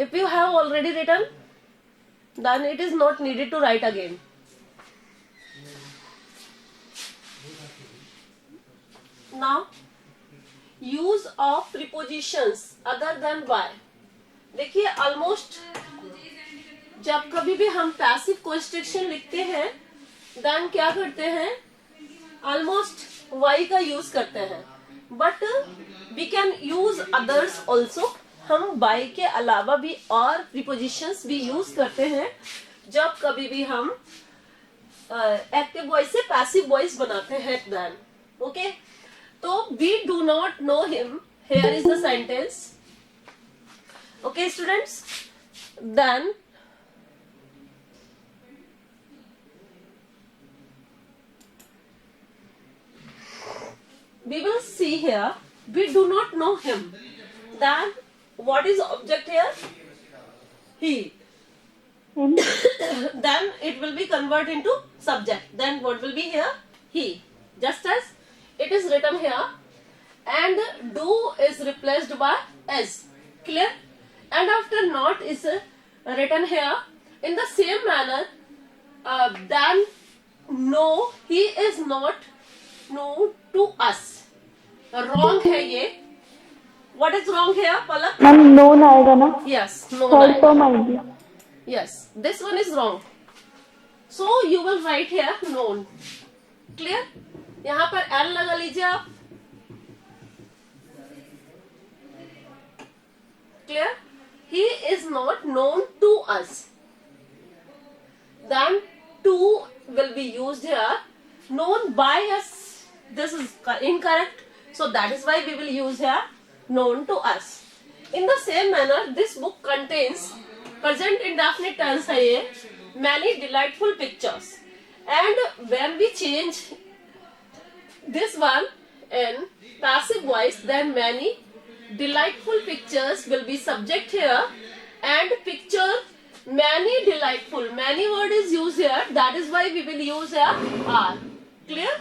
If you have already written, then it is not needed to write again. Now, use of prepositions other than by. देखिए almost जब कभी भी हम passive construction लिखते हैं then क्या करते हैं, ऑलमोस्ट वाई का यूज करते हैं, but we can use others also. हम बाय के अलावा भी और प्रीपोजिशंस भी यूज करते हैं जब कभी भी हम एक्टिव वॉइस से पैसिव वॉइस बनाते हैं देन. ओके, तो we do not know him, here is the sentence. Okay students, then we will see here, we do not know him, then what is object here? He. Then it will be converted into subject. Then what will be here? He. Just as it is written here, and do is replaced by as. Clear? And after not is written here in the same manner. Then no, he is not known to us. Wrong है ये. What is wrong here, Palak? Ma'am known आएगा ना. Yes, known third आएगा. Form आएगी. Yes, this one is wrong. So you will write here known. Clear? यहाँ पर L लगा लीजिए आप. Clear? He is not known to us. Then to will be used here. Known by us. This is incorrect. So that is why we will use here known to us. In the same manner, this book contains present indefinite tense है ये, many delightful pictures. And when we change this one in passive voice, then many delightful pictures will be subject here, and picture many delightful. Many word is used here. That is why we will use here are. Clear?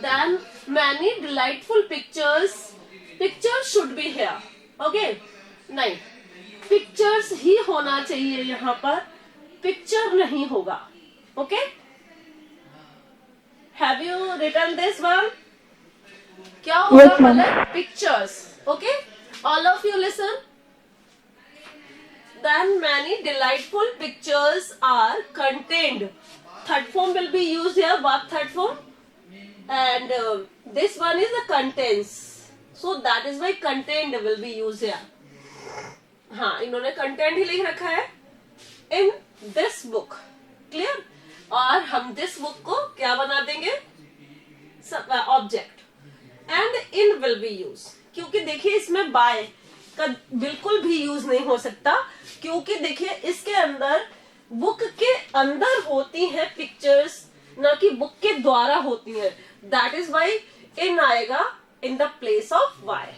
Then many delightful pictures. Pictures should be here. Okay? नहीं, pictures ही होना चाहिए यहाँ पर, picture नहीं होगा. Okay? Have you written this one? क्या होगा? Yes, ma'am. Pictures. Okay? All of you listen. Then many delightful pictures are contained. Third form will be used here. What third form? And this one is the contents. So that is why contained will be used here. हाँ, इन्होंने content ही लिख रखा है in this book. Clear? और हम this book को क्या बना देंगे? Object. And in will be used. क्योंकि देखिए इसमें by का बिल्कुल भी यूज नहीं हो सकता, क्योंकि देखिए इसके अंदर बुक के अंदर होती हैं पिक्चर्स, ना कि बुक के द्वारा होती हैं. दैट इज वाई इन आएगा in the place of Y.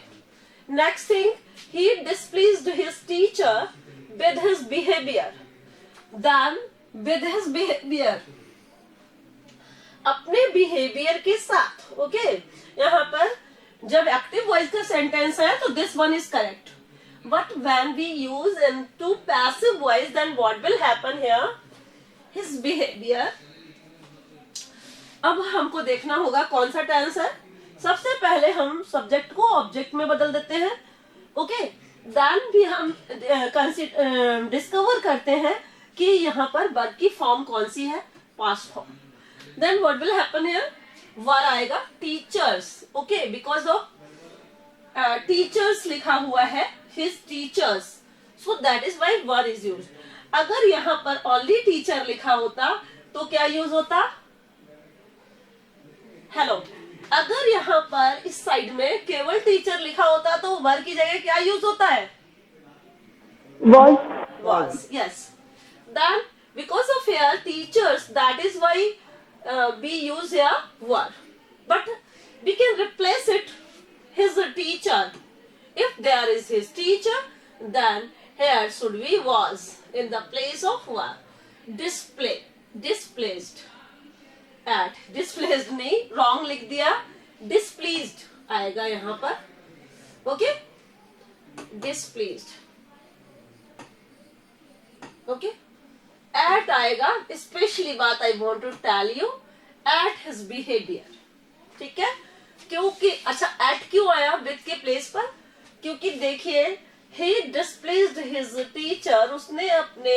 Next thing, he displeased his teacher with his behaviour. Then with his behaviour, अपने बिहेवियर के साथ. ओके, यहाँ पर जब एक्टिव वॉइस का सेंटेंस है तो this one is correct, but when we use into passive voice then what will happen here? His behaviour. अब हमको देखना होगा कौन सा टेंस है. सबसे पहले हम सब्जेक्ट को ऑब्जेक्ट में बदल देते हैं. ओके, देन भी हम डिस्कवर करते हैं कि यहाँ पर वर्ब की फॉर्म कौन सी है, past form. Then what will happen here? Were आएगा teachers. Okay, because of teachers लिखा हुआ है, his teachers, so that is why were is use. अगर यहाँ पर ओनली टीचर लिखा होता तो क्या यूज होता? हेलो, अगर यहाँ पर इस साइड में केवल टीचर लिखा होता तो वर की जगह क्या यूज होता है? was. Yes. Then because of here teachers, that is why we use here were. But we can replace it his teacher. If there is his teacher, then here should be was in the place of were. Display, displaced. At displaced नहीं, wrong लिख दिया, displeased आएगा यहाँ पर. Okay, displeased. Okay, at आएगा, specially बात I want to tell you, at his behaviour, ठीक है। क्योंकि अच्छा एट क्यों आया विद के प्लेस पर, क्योंकि देखिए ही डिस्प्लेस्ड हिज टीचर, उसने अपने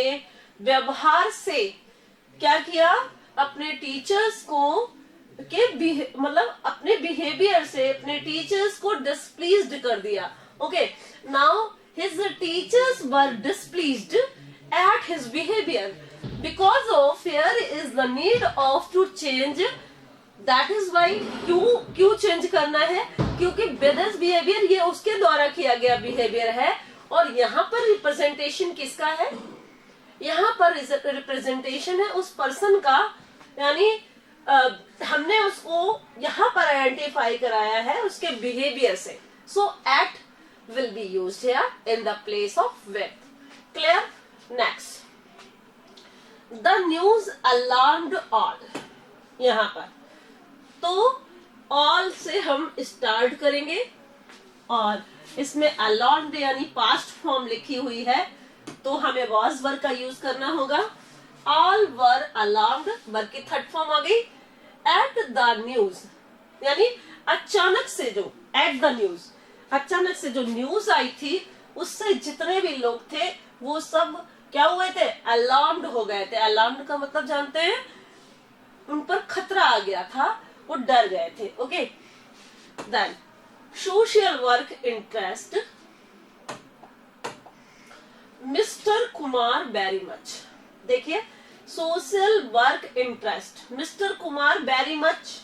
व्यवहार से क्या किया, अपने टीचर्स को के मतलब अपने बिहेवियर से अपने टीचर्स को डिस्प्लीज्ड कर दिया। Okay, now his teachers were displeased at his behaviour because of here is the need of to change, that is why, क्यों चेंज करना है, क्योंकि विद हिज बिहेवियर ये उसके द्वारा किया गया बिहेवियर है, और यहाँ पर रिप्रेजेंटेशन किसका है, यहाँ पर रिप्रेजेंटेशन है उस पर्सन का, यानी हमने उसको यहाँ पर आइडेंटिफाई कराया है उसके बिहेवियर से। So at will be used here in the place of with. Clear? Next, the news alarmed all, यहाँ पर तो ऑल से हम स्टार्ट करेंगे, और इसमें अलार्म्ड यानी पास्ट फॉर्म लिखी हुई है, तो हमें वॉज वर्ब का यूज करना होगा। ऑल वर अलार्म्ड, वर्ब की थर्ड फॉर्म आ गई। एट द न्यूज यानी अचानक से जो, एट द न्यूज अचानक से जो न्यूज आई थी उससे जितने भी लोग थे वो सब क्या हुए थे, अलार्म्ड हो गए थे। अलार्म्ड का मतलब जानते हैं, उन पर खतरा आ गया था, वो डर गए थे। Okay, then social work interest mister Kumar very much, देखिए social work interest mister Kumar very much.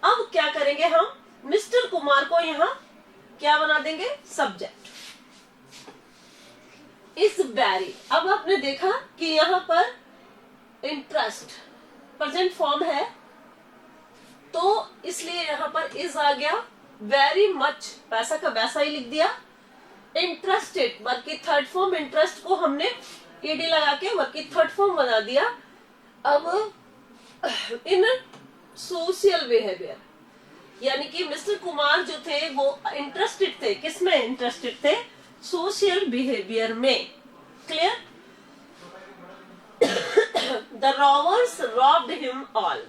अब क्या करेंगे हम, मिस्टर कुमार को यहाँ क्या बना देंगे, सब्जेक्ट इज वेरी। अब आपने देखा कि यहाँ पर इंटरेस्ट प्रेजेंट फॉर्म है, तो इसलिए यहाँ पर इज आ गया, वेरी मच वैसा का वैसा ही लिख दिया। इंटरेस्टेड वर्ब की थर्ड फॉर्म, इंटरेस्ट को हमने ईडी लगा के वर्ब की थर्ड फॉर्म बना दिया। अब इन सोशल बिहेवियर, यानी कि मिस्टर कुमार जो थे वो इंटरेस्टेड थे, किसमें इंटरेस्टेड थे, सोशल बिहेवियर में। Clear? The robbers robbed him all,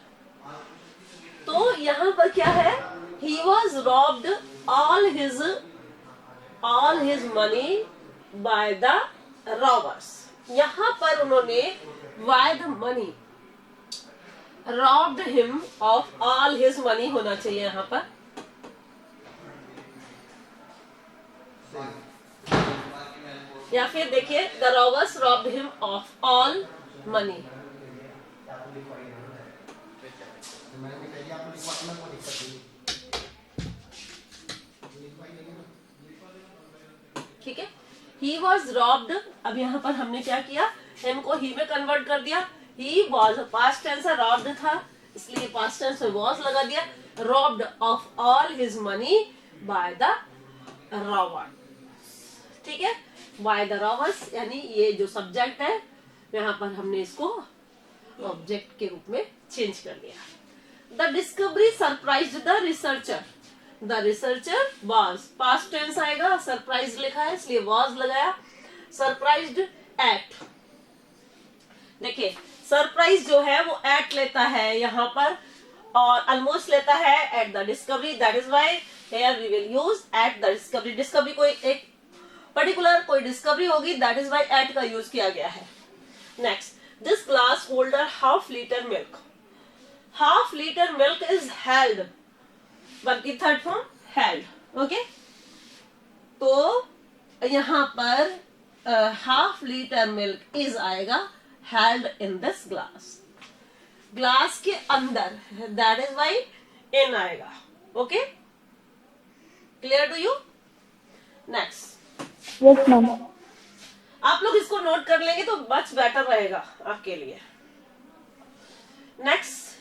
तो यहाँ पर क्या है, he was robbed all his money by the robbers। यहाँ पर उन्होंने by the money robbed him of all his money होना चाहिए यहाँ पर। या फिर देखिए the robbers robbed him of all money। ठीक है, he was robbed, अब यहाँ पर हमने क्या किया, him को he में कन्वर्ट कर दिया। he was पास्ट टेंस है, robbed था इसलिए पास्ट टेंस में was लगा दिया। robbed of all his money by the robber, ठीक है, by the robbers यानी ये जो सब्जेक्ट है यहाँ पर हमने इसको ऑब्जेक्ट के रूप में चेंज कर दिया। The discovery surprised the researcher, the researcher was, past tense आएगा, सरप्राइज लिखा है इसलिए वाज लगाया। सरप्राइज्ड एट, देखिए सरप्राइज जो है वो एट लेता है यहाँ पर, और ऑलमोस्ट लेता है at the discovery, that is why here we will use at the discovery. Discovery कोई एक पर्टिकुलर कोई डिस्कवरी होगी, दैट इज व्हाई एट का यूज किया गया है। Next, this glass holder half litre milk, half litre milk is held, verb की third form held. Okay, तो यहाँ पर हाफ लीटर मिल्क इज आएगा held in this glass, glass के अंदर, दैट इज वाई इन आएगा। Okay, clear to you? Next, yes ma'am. आप लोग इसको नोट कर लेंगे तो मच बेटर रहेगा आपके लिए। Next,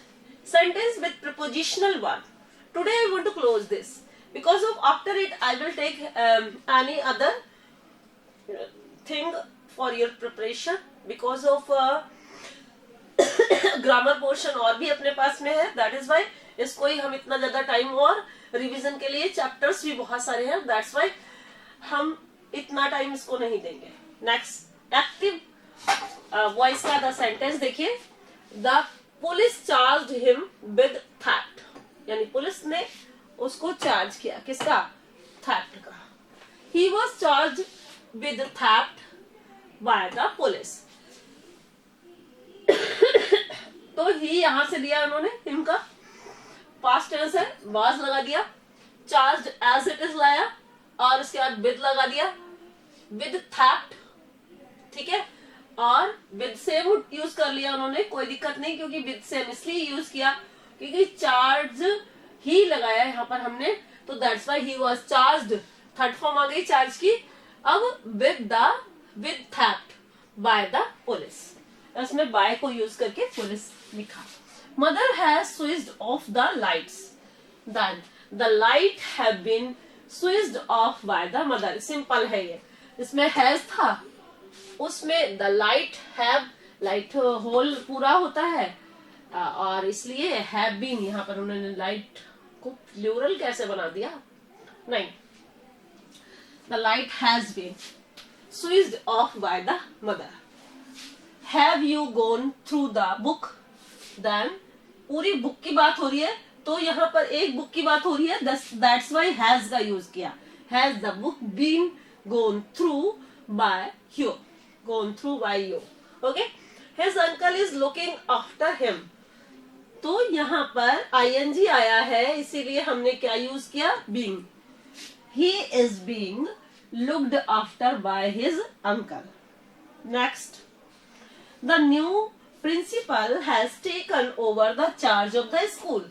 sentence with prepositional verb। Today I want to close this because of after it I will take any other thing for your preparation because of grammar portion और भी अपने पास में है, that is why इसको ही हम इतना ज्यादा time, और रिवीजन के लिए चैप्टर्स भी बहुत सारे हैं, that's why हम इतना टाइम इसको नहीं देंगे। नेक्स्ट, एक्टिव वॉइस का द सेंटेंस देखिए, the police charge him with theft, यानी पुलिस ने उसको चार्ज किया, किसका? थेफ्ट का। He was charge with theft by the police. तो ही यहां से दिया उन्होंने, हिम का पास्ट टेंस है, वाज लगा दिया, चार्ज एज इट इज लाया, और उसके बाद विद लगा दिया, विद थेफ्ट, ठीक है, और विद सेम यूज कर लिया उन्होंने, कोई दिक्कत नहीं, क्योंकि विद सेम इसलिए यूज किया क्योंकि चार्ज ही लगाया यहाँ पर हमने, तो that's why he was charged, third form आ गई चार्ज की। अब with theft by the police, इसमें बाय को यूज करके पुलिस लिखा। Mother has switched off the lights, then the light have been switched off by the mother. Simple है ये, इसमें हैज था, उसमें the light have, light whole पूरा होता है, और इसलिए हैव बीन, यहाँ पर उन्होंने लाइट को प्लूरल कैसे बना दिया? नहीं, the light has been switched off by the mother. Have you gone through the book, then पूरी बुक की बात हो रही है, तो यहाँ पर एक बुक की बात हो रही है, दैट्स व्हाई हैज का यूज किया। Has the book been gone through by you, gone through by you, okay. His uncle is looking after him, तो यहाँ पर ing आया है, इसीलिए हमने क्या यूज किया? Being. He is being looked after by his uncle. Next, the new principal has taken over the charge of the school.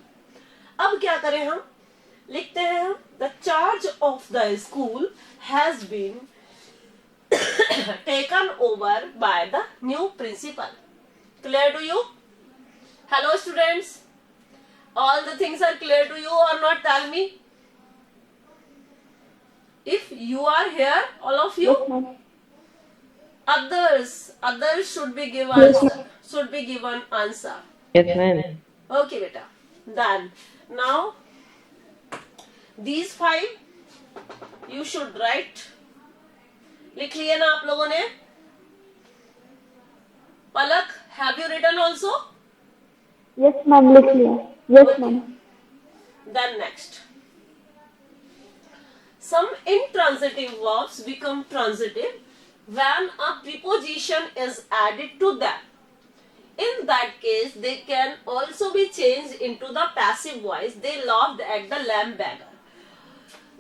अब क्या करें हम? लिखते हैं हम, the charge of the school has been taken over by the new principal. Clear to you? Hello students, all the things are clear to you or not? Tell me if you are here, all of you. Others should be given answer, should be given answer. Yes, ma'am. Okay beta, done. Now these 5 you should write. लिख लिए ना आप लोगों ने? Palak, have you written also? Yes, ma'am. लिख लिया. Yes, ma'am. Then next, some intransitive verbs become transitive when a preposition is added to them. In that case, they can also be changed into the passive voice. They laughed at the lamb beggar.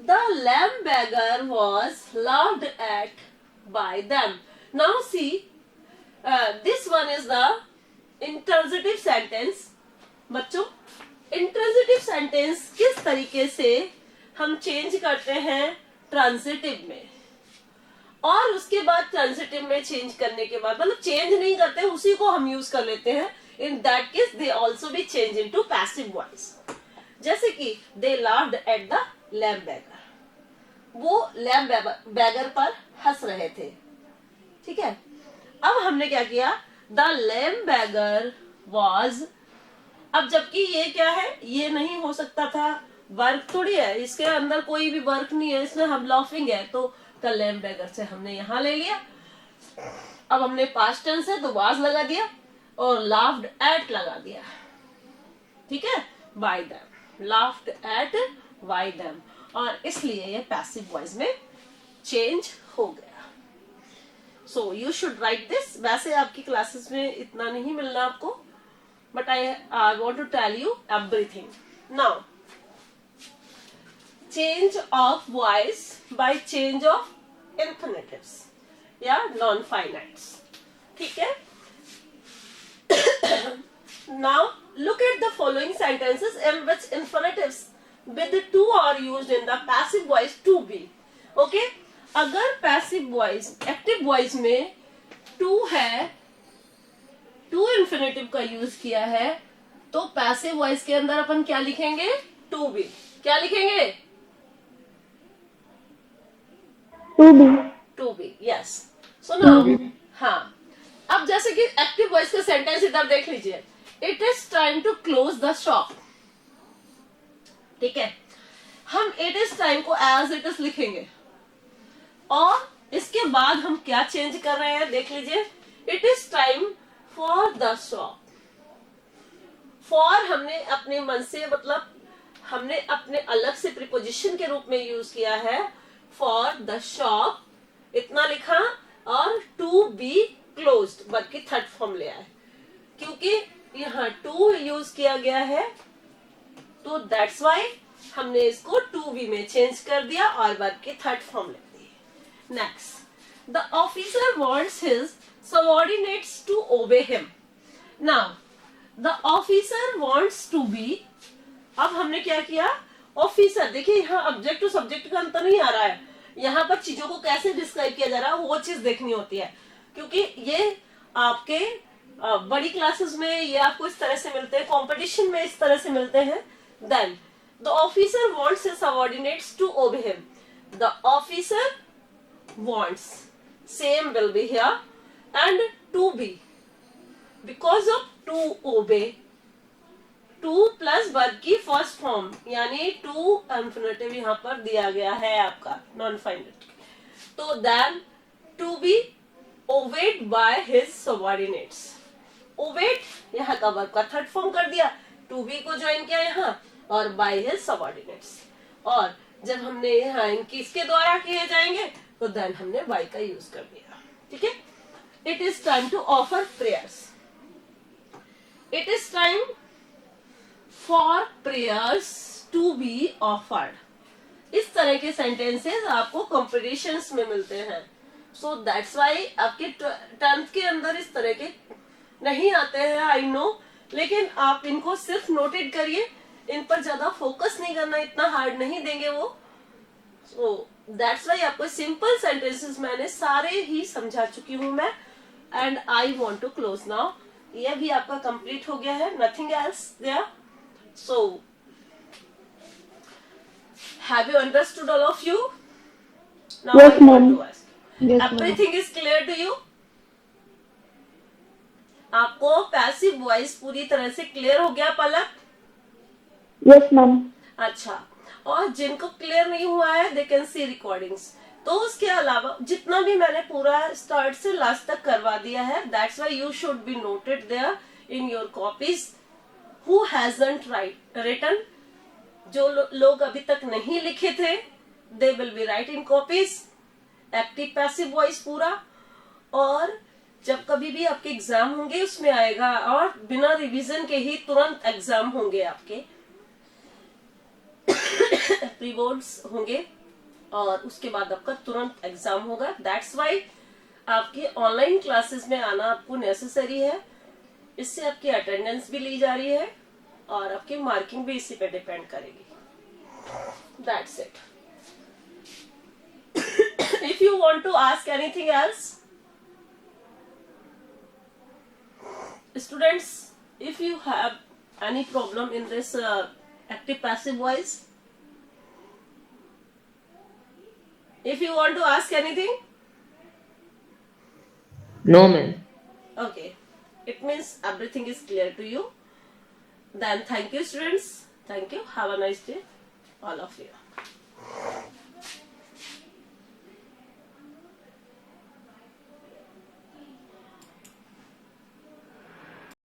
The lamb beggar was laughed at by them. Now see, this one is the intransitive sentence. बच्चों, intransitive sentence किस तरीके से हम change करते हैं transitive में, और उसके बाद ट्रांजिटिव में चेंज करने के बाद, मतलब चेंज नहीं करते, उसी को हम यूज कर लेते हैं। In that case they also be change into passive voice. जैसे कि they laughed at the lamb beggar, वो लैम्ब बैगर पर हंस रहे थे, ठीक है। अब हमने क्या किया? द लैम्ब बैगर वॉज, अब जबकि ये क्या है, ये नहीं हो सकता था, वर्क थोड़ी है, इसके अंदर कोई भी वर्क नहीं है, इसमें हम लाफिंग है, तो द लैम्ब बैगर से हमने यहां ले लिया। अब हमने पास्ट टेंस है तो वाज लगा दिया और लाफ्ड एट लगा दिया, ठीक है, by them, laughed at by them, और इसलिए ये पैसिव वॉइस में चेंज हो गया। So you should write this. वैसे आपकी क्लासेस में इतना नहीं मिलना आपको, but I want to tell you everything. Now, change of voice by change of infinitives या नॉन फाइनाइट्स, ठीक है। Now look at the following sentences in which infinitives with to are used in the passive voice to be. Okay, अगर passive voice, active voice में to है, to infinitive का use किया है, तो पैसिव वॉइस के अंदर अपन क्या लिखेंगे? To be. क्या लिखेंगे? To be, yes. So now, हाँ, अब जैसे कि एक्टिव वॉइस का सेंटेंस इधर देख लीजिए, it is time to close the shop, ठीक है। हम इट इज टाइम को एज इट इज लिखेंगे, और इसके बाद हम क्या चेंज कर रहे हैं देख लीजिए, it is time for the shop. For हमने अपने मन से, मतलब हमने अपने अलग से प्रीपोजिशन के रूप में यूज किया है. फॉर द शॉप इतना लिखा, और टू बी क्लोज्ड वर्ब की थर्ड फॉर्म लिया है, क्योंकि यहाँ टू यूज किया गया है, तो दैट्स वाई हमने इसको टू बी में चेंज कर दिया और वर्ब की थर्ड फॉर्म लिख दी. Next, the officer wants his subordinates to obey him. Now the officer wants to be, अब हमने क्या किया, ऑफिसर, देखिए यहाँ ऑब्जेक्ट टू सब्जेक्ट का अंतर नहीं आ रहा है, यहाँ पर चीजों को कैसे डिस्क्राइब किया जा रहा है वो चीज देखनी होती है, क्योंकि ये आपके बड़ी क्लासेस में ये आपको इस तरह से मिलते हैं, कंपटीशन में इस तरह से मिलते हैं. Then the officer wants his subordinates to obey him. The officer wants, same will be here, and to be, because of to obey, to plus verb की फर्स्ट फॉर्म, यानी टू इंफिनिटिव यहाँ पर दिया गया है आपका नॉन फाइनाइट. तो then to be obeyed by his subordinates. Obeyed यहाँ का वर्ब का थर्ड फॉर्म कर दिया, टू बी को ज्वाइन किया यहाँ, और बाय हिज सबऑर्डिनेट्स. और जब हमने यहाँ इनकी इसके द्वारा किए जाएंगे तो देन हमने बाय का यूज कर दिया. ठीक है. It is time to offer prayers. It is time for prayers to be offered. इस तरह के सेंटेंसेस आपको कॉम्पिटिशन्स में मिलते हैं. सो दैट्स वाई आपके 10th के अंदर इस तरह के नहीं आते हैं, आई नो, लेकिन आप इनको सिर्फ नोटेड करिए, इन पर ज्यादा फोकस नहीं करना, इतना हार्ड नहीं देंगे वो. सो दैट्स वाई आपको सिंपल सेंटेंसेस मैंने सारे ही समझा चुकी हूं मैं. And I want to close now. यह भी आपका कंप्लीट हो गया है, nothing else there. So, have you understood all of you? Now Yes, I want ma'am. to ask. Yes, ma'am. Everything is clear to you? आपको passive voice पूरी तरह से क्लियर हो गया पलक? Yes, ma'am. अच्छा, और जिनको क्लियर नहीं हुआ है दे कैन सी रिकॉर्डिंग्स. तो उसके अलावा जितना भी मैंने पूरा स्टार्ट से लास्ट तक करवा दिया है, that's why you should be noted there in your copies. Who hasn't written? जो लोग अभी तक नहीं लिखे थे, they will be write in copies. Active passive voice पूरा. और जब कभी भी आपके एग्जाम होंगे उसमें आएगा, और बिना रिवीजन के ही तुरंत एग्जाम होंगे आपके. प्री बोर्ड्स होंगे और उसके बाद आपका तुरंत एग्जाम होगा. दैट्स वाई आपके ऑनलाइन क्लासेस में आना आपको नेसेसरी है. इससे आपकी अटेंडेंस भी ली जा रही है और आपकी मार्किंग भी इसी पे डिपेंड करेगी. That's it. If you want to ask anything else, students, if you have any problem in this active passive voice, if you want to ask anything. No, ma'am. Okay. It means everything is clear to you. Then thank you, students. Thank you. Have a nice day, all of you.